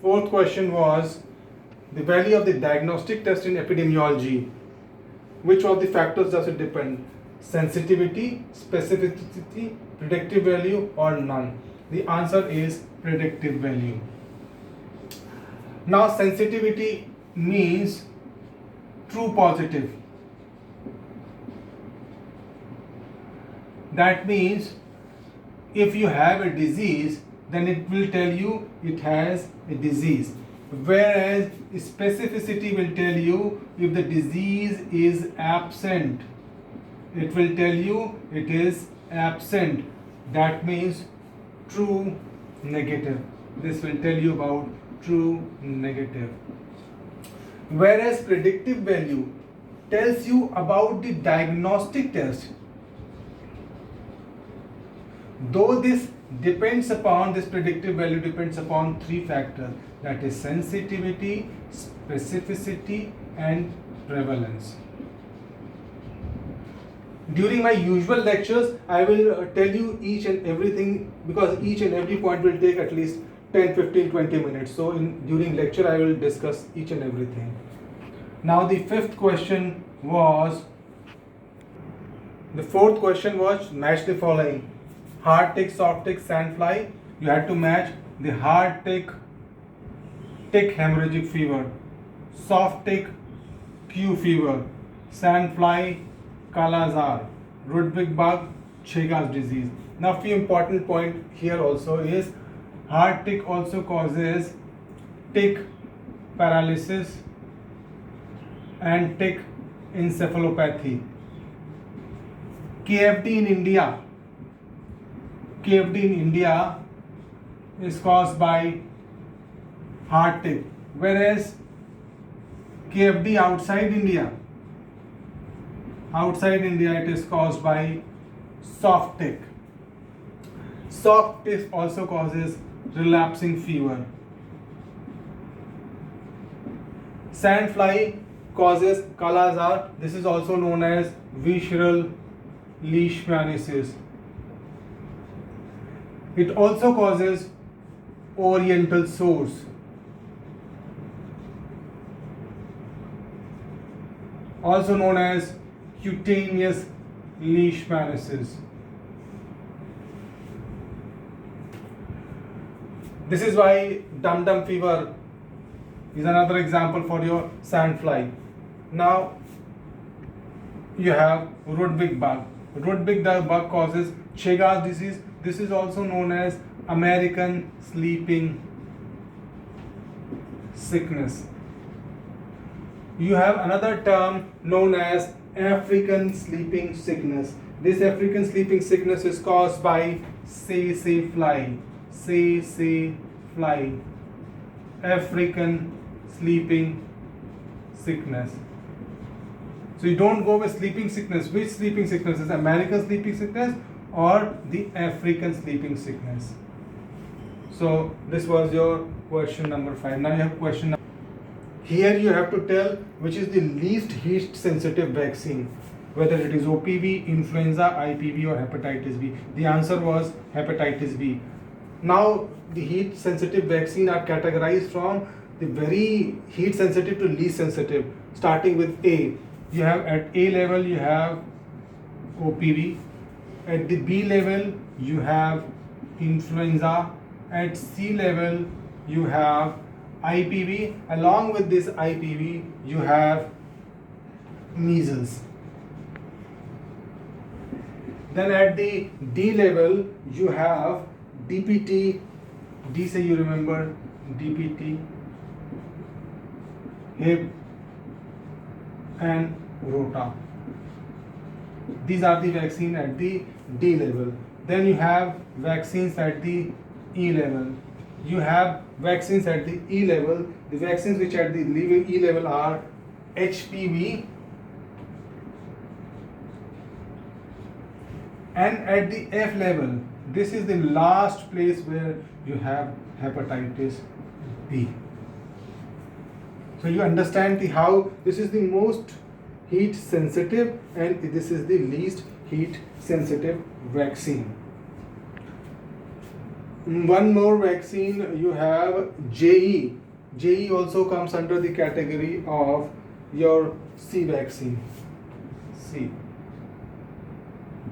Fourth question was the value of the diagnostic test in epidemiology. Which of the factors does it depend? Sensitivity, specificity, predictive value, or none? The answer is predictive value. Now sensitivity means true positive. That means if you have a disease, then it will tell you it has a disease. Whereas specificity will tell you if the disease is absent. It will tell you it is absent. That means true negative. This will tell you about true negative. Whereas predictive value tells you about the diagnostic test. Though this predictive value depends upon three factors, that is sensitivity, specificity, and prevalence. During my usual lectures, I will tell you each and everything, because each and every point will take at least 10, 15, 20 minutes. So during lecture, I will discuss each and everything. Now the fourth question was match the following. Hard tick, soft tick, sandfly. You had to match the hard tick, hemorrhagic fever, soft tick, Q fever, sandfly, Kala-Azar, Rudbig bug, Chagas disease. Now few important point here also is hard tick also causes tick paralysis and tick encephalopathy. KFD in India is caused by hard tick, whereas KFD outside India it is caused by soft tick. Soft tick also causes relapsing fever. Sandfly causes Kala-Azar. This is also known as visceral leishmaniasis. It also causes oriental sores. Also known as cutaneous leishmaniasis. This is why dum-dum fever is another example for your sandfly. Now you have Rudbig bug. Rudbig bug causes Chagas disease. This is also known as American sleeping sickness. You have another term known as African sleeping sickness. This African sleeping sickness is caused by say fly. African sleeping sickness. So you don't go with sleeping sickness. Which sleeping sickness is American sleeping sickness or the African sleeping sickness? So this was your question number 5. Now you have question number. Here you have to tell which is the least heat sensitive vaccine, whether it is OPV, influenza, IPV, or hepatitis B. The answer was hepatitis B. Now the heat sensitive vaccine are categorized from the very heat sensitive to least sensitive, starting with A. You have at A level you have OPV, at the B level you have influenza, at C level you have IPV, along with this IPV you have measles. Then at the D level you have DPT, D say you remember DPT, Hib and Rota. These are the vaccines at the D level. Then you have vaccines at the E level. You have vaccines at the E level. The vaccines which at the E level are HPV, and at the F level, this is the last place where you have hepatitis B. So you understand how this is the most heat sensitive and this is the least heat sensitive vaccine. One more vaccine you have JE. JE also comes under the category of your C vaccine. C.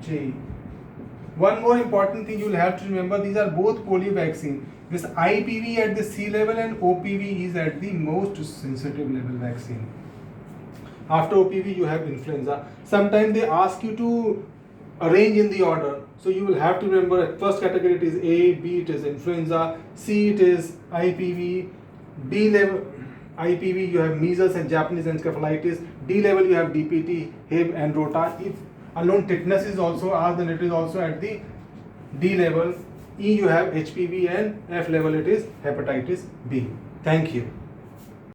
JE. One more important thing you'll have to remember, these are both polio vaccine. This IPV at the C level and OPV is at the most sensitive level vaccine. After OPV you have influenza. Sometimes they ask you to arrange in the order. So you will have to remember at first category it is A, B it is influenza, C it is IPV, D level IPV you have measles and Japanese encephalitis, D level you have DPT, Hib and Rota. If alone tetanus is also asked, then it is also at the D level. E you have HPV and F level it is hepatitis B. Thank you.